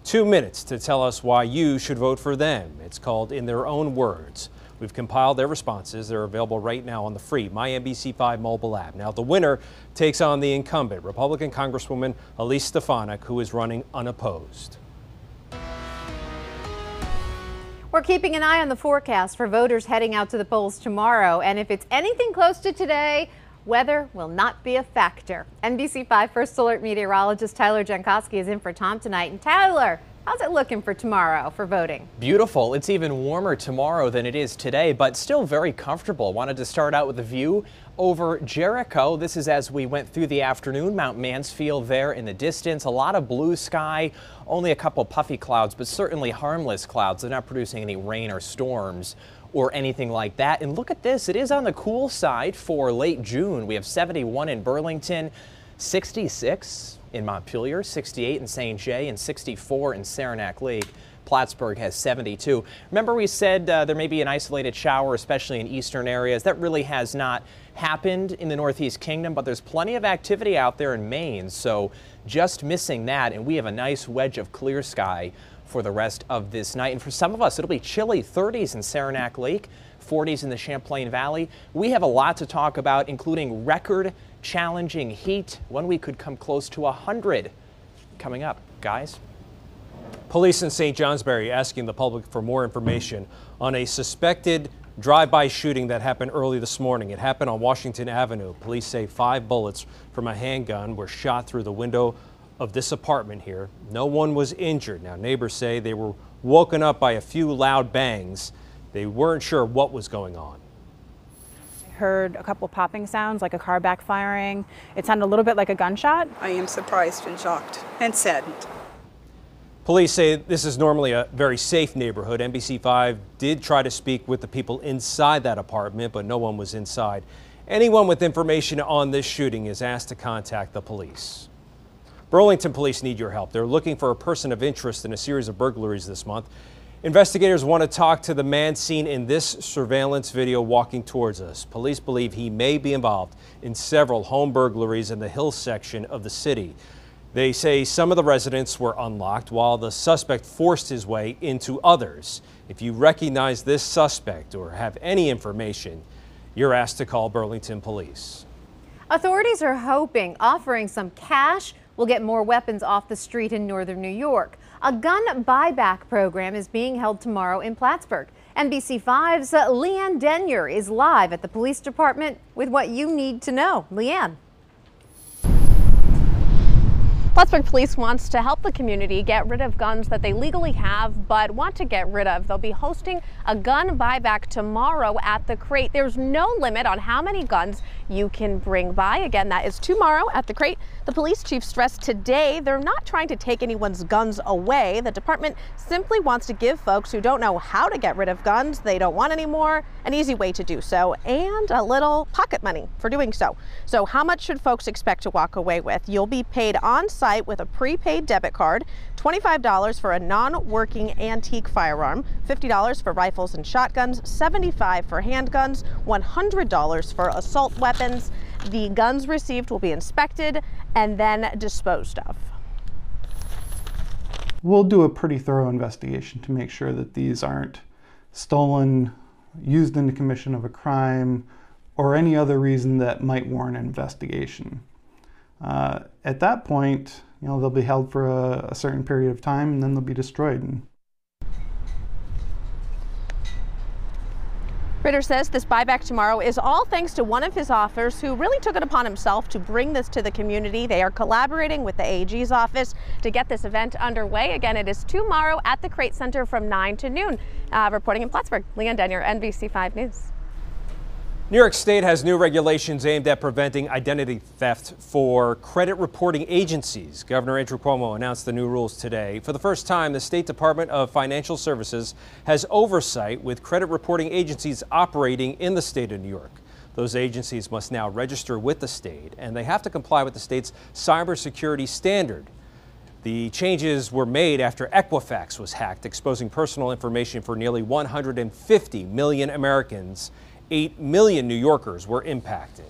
2 minutes to tell us why you should vote for them. It's called In Their Own Words. We've compiled their responses. They're available right now on the free MyNBC5 mobile app. Now, the winner takes on the incumbent, Republican Congresswoman Elise Stefanik, who is running unopposed. We're keeping an eye on the forecast for voters heading out to the polls tomorrow. And if it's anything close to today, weather will not be a factor. NBC5 First Alert meteorologist Tyler Jankowski is in for Tom tonight. And Tyler, how's it looking for tomorrow for voting? Beautiful. It's even warmer tomorrow than it is today, but still very comfortable. Wanted to start out with a view over Jericho. This is as we went through the afternoon. Mount Mansfield there in the distance. A lot of blue sky, only a couple puffy clouds, but certainly harmless clouds. They're not producing any rain or storms or anything like that. And look at this. It is on the cool side for late June. We have 71 in Burlington, 66 in Montpelier, 68 in St. Jay, and 64 in Saranac Lake. Plattsburgh has 72. Remember we said there may be an isolated shower, especially in eastern areas. That really has not happened in the Northeast Kingdom, but there's plenty of activity out there in Maine, so just missing that, and we have a nice wedge of clear sky for the rest of this night. And for some of us, it'll be chilly, 30s in Saranac Lake, 40s in the Champlain Valley. We have a lot to talk about, including record challenging heat. One week could come close to 100 coming up. Guys? Police in St. Johnsbury asking the public for more information on a suspected drive-by shooting that happened early this morning. It happened on Washington Avenue. Police say 5 bullets from a handgun were shot through the window of this apartment here. No one was injured. Now, neighbors say they were woken up by a few loud bangs. They weren't sure what was going on. Heard a couple popping sounds like a car backfiring. It sounded a little bit like a gunshot. I am surprised and shocked and saddened. Police say this is normally a very safe neighborhood. NBC5 did try to speak with the people inside that apartment, but no one was inside. Anyone with information on this shooting is asked to contact the police. Burlington police need your help. They're looking for a person of interest in a series of burglaries this month. Investigators want to talk to the man seen in this surveillance video walking towards us. Police believe he may be involved in several home burglaries in the Hills section of the city. They say some of the residents were unlocked while the suspect forced his way into others. If you recognize this suspect or have any information, you're asked to call Burlington Police. Authorities are hoping offering some cash will get more weapons off the street in northern New York. A gun buyback program is being held tomorrow in Plattsburgh. NBC5's Leanne Denyer is live at the police department with what you need to know. Leanne. Plattsburgh Police wants to help the community get rid of guns that they legally have but want to get rid of. They'll be hosting a gun buyback tomorrow at the Crate. There's no limit on how many guns you can bring by. Again, that is tomorrow at the Crate. The police chief stressed today they're not trying to take anyone's guns away. The department simply wants to give folks who don't know how to get rid of guns they don't want anymore an easy way to do so and a little pocket money for doing so. So how much should folks expect to walk away with? You'll be paid on site with a prepaid debit card, $25 for a non-working antique firearm, $50 for rifles and shotguns, $75 for handguns, $100 for assault weapons. The guns received will be inspected and then disposed of. We'll do a pretty thorough investigation to make sure that these aren't stolen, used in the commission of a crime, or any other reason that might warrant an investigation. At that point, they'll be held for a certain period of time and then they'll be destroyed. Ritter says this buyback tomorrow is all thanks to one of his offers who really took it upon himself to bring this to the community. They are collaborating with the AG's office to get this event underway. Again, it is tomorrow at the Crate Center from 9 to noon. Reporting in Plattsburgh, Leanne Denyer, NBC5 News. New York State has new regulations aimed at preventing identity theft for credit reporting agencies. Governor Andrew Cuomo announced the new rules today. For the first time, the State Department of Financial Services has oversight with credit reporting agencies operating in the state of New York. Those agencies must now register with the state, and they have to comply with the state's cybersecurity standard. The changes were made after Equifax was hacked, exposing personal information for nearly 150 million Americans. 8 million New Yorkers were impacted.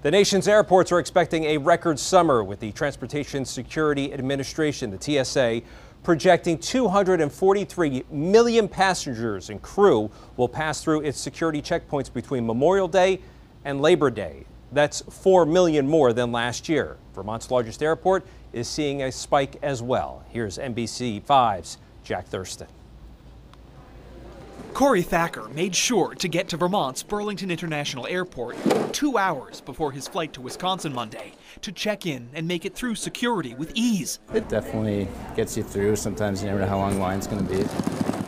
The nation's airports are expecting a record summer, with the Transportation Security Administration, the TSA, projecting 243 million passengers and crew will pass through its security checkpoints between Memorial Day and Labor Day. That's 4 million more than last year. Vermont's largest airport is seeing a spike as well. Here's NBC5's Jack Thurston. Corey Thacker made sure to get to Vermont's Burlington International Airport 2 hours before his flight to Wisconsin Monday to check in and make it through security with ease. It definitely gets you through. Sometimes you never know how long the line's going to be.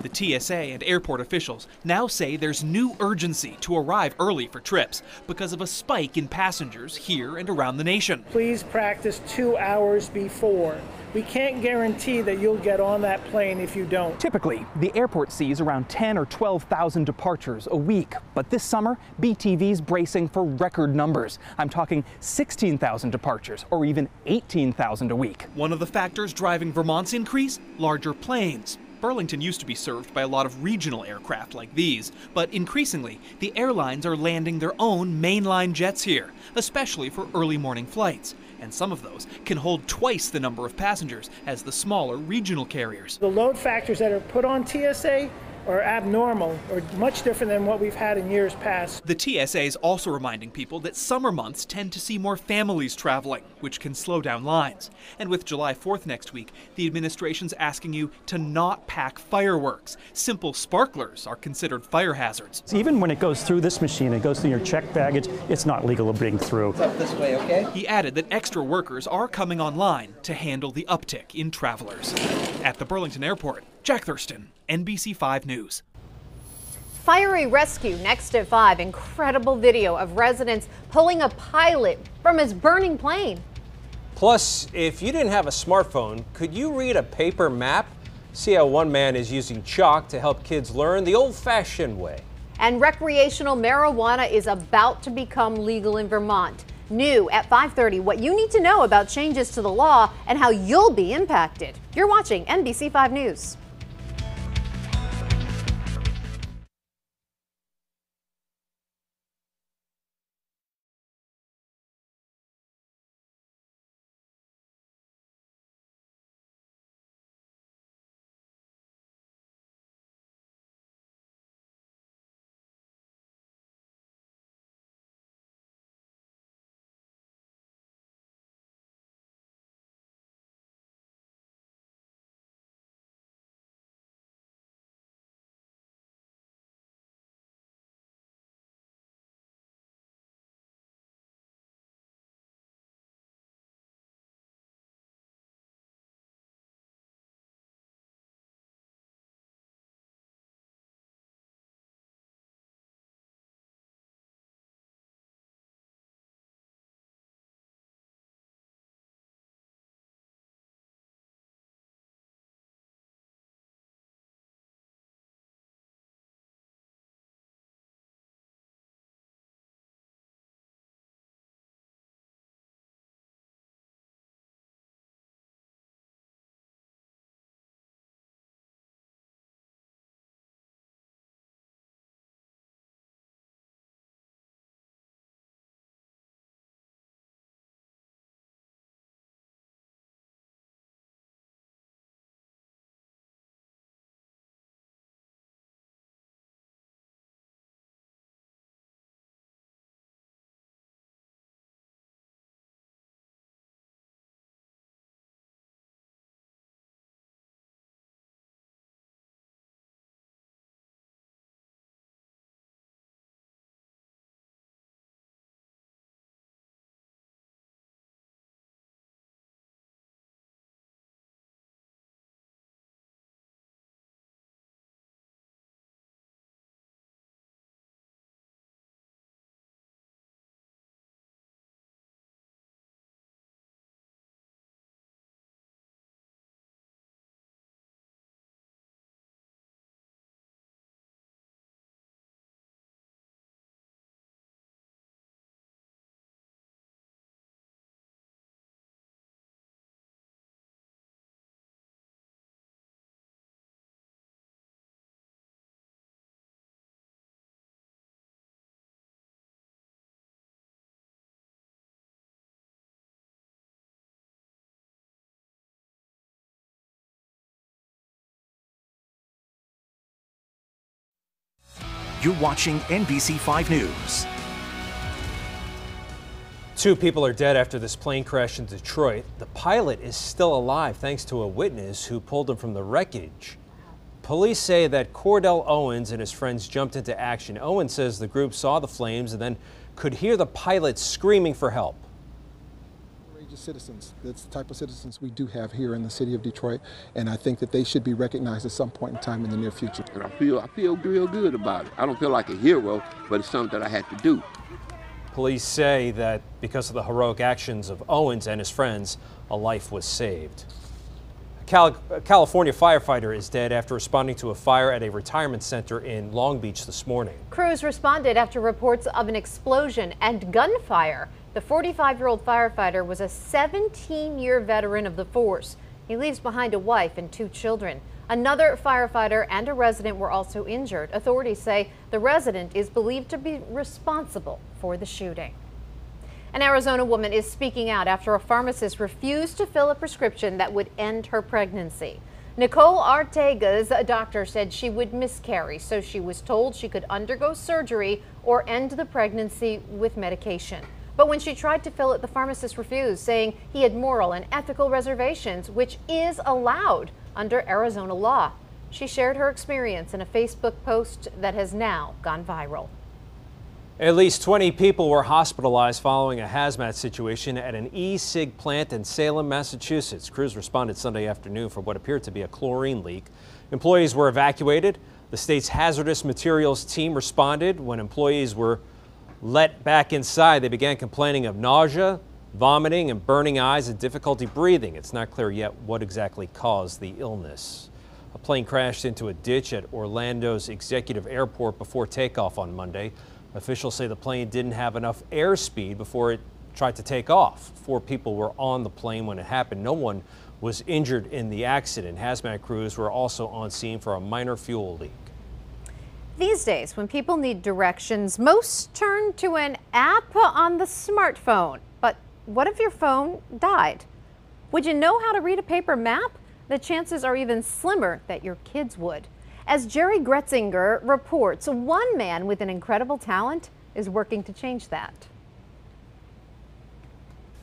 The TSA and airport officials now say there's new urgency to arrive early for trips because of a spike in passengers here and around the nation. Please practice 2 hours before. We can't guarantee that you'll get on that plane if you don't. Typically, the airport sees around 10 or 12,000 departures a week. But this summer, BTV's bracing for record numbers. I'm talking 16,000 departures or even 18,000 a week. One of the factors driving Vermont's increase? Larger planes. Burlington used to be served by a lot of regional aircraft like these, but increasingly, the airlines are landing their own mainline jets here, especially for early morning flights. And some of those can hold twice the number of passengers as the smaller regional carriers. The load factors that are put on TSA are abnormal or much different than what we've had in years past. The TSA is also reminding people that summer months tend to see more families traveling, which can slow down lines. And with July 4th next week, the administration's asking you to not pack fireworks. Simple sparklers are considered fire hazards. Even when it goes through this machine, it goes through your checked baggage, it's not legal to bring through. It's up this way, okay? He added that extra workers are coming online to handle the uptick in travelers. At the Burlington Airport, Jack Thurston, NBC5 News. Fiery rescue next at 5. Incredible video of residents pulling a pilot from his burning plane. Plus, if you didn't have a smartphone, could you read a paper map? See how one man is using chalk to help kids learn the old-fashioned way. And recreational marijuana is about to become legal in Vermont. New at 5:30, what you need to know about changes to the law and how you'll be impacted. You're watching NBC5 News. You're watching NBC5 News. 2 people are dead after this plane crash in Detroit. The pilot is still alive thanks to a witness who pulled him from the wreckage. Police say that Cordell Owens and his friends jumped into action. Owens says the group saw the flames and then could hear the pilot screaming for help. Courageous citizens. That's the type of citizens we do have here in the city of Detroit, and I think that they should be recognized at some point in time in the near future. And I feel real good about it. I don't feel like a hero, but it's something that I had to do. Police say that because of the heroic actions of Owens and his friends, a life was saved. A California firefighter is dead after responding to a fire at a retirement center in Long Beach this morning. Crews responded after reports of an explosion and gunfire. The 45-year-old firefighter was a 17-year veteran of the force. He leaves behind a wife and 2 children. Another firefighter and a resident were also injured. Authorities say the resident is believed to be responsible for the shooting. An Arizona woman is speaking out after a pharmacist refused to fill a prescription that would end her pregnancy. Nicole Artega's doctor said she would miscarry, so she was told she could undergo surgery or end the pregnancy with medication. But when she tried to fill it, the pharmacist refused, saying he had moral and ethical reservations, which is allowed under Arizona law. She shared her experience in a Facebook post that has now gone viral. At least 20 people were hospitalized following a hazmat situation at an e-cig plant in Salem, Massachusetts. Crews responded Sunday afternoon for what appeared to be a chlorine leak. Employees were evacuated. The state's hazardous materials team responded. When employees were let back inside, they began complaining of nausea, vomiting, and burning eyes and difficulty breathing. It's not clear yet what exactly caused the illness. A plane crashed into a ditch at Orlando's executive airport before takeoff on Monday. Officials say the plane didn't have enough airspeed before it tried to take off. 4 people were on the plane when it happened. No one was injured in the accident. Hazmat crews were also on scene for a minor fuel leak. These days, when people need directions, most turn to an app on the smartphone. But what if your phone died? Would you know how to read a paper map? The chances are even slimmer that your kids would. As Jerry Gretzinger reports, one man with an incredible talent is working to change that.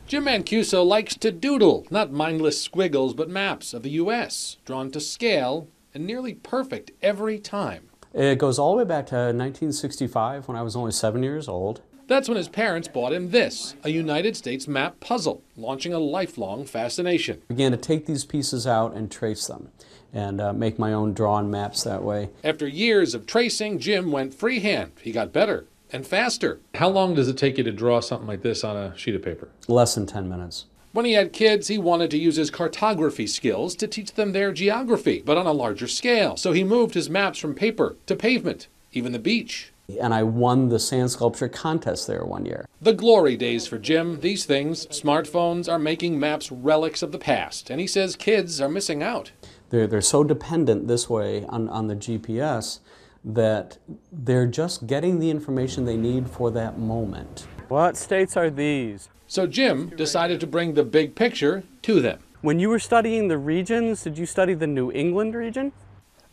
Jim Mancuso likes to doodle, not mindless squiggles, but maps of the U.S., drawn to scale and nearly perfect every time. It goes all the way back to 1965 when I was only 7 years old. That's when his parents bought him this, a United States map puzzle, launching a lifelong fascination. I began to take these pieces out and trace them and make my own drawn maps that way. After years of tracing, Jim went freehand. He got better and faster. How long does it take you to draw something like this on a sheet of paper? Less than 10 minutes. When he had kids, he wanted to use his cartography skills to teach them their geography, but on a larger scale. So he moved his maps from paper to pavement, even the beach. And I won the sand sculpture contest there one year. The glory days for Jim. These things, smartphones, are making maps relics of the past, and he says kids are missing out. They're so dependent this way on the GPS that they're just getting the information they need for that moment. What states are these? So Jim decided to bring the big picture to them. When you were studying the regions, did you study the New England region?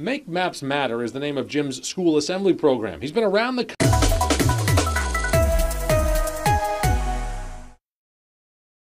Make Maps Matter is the name of Jim's school assembly program. He's been around the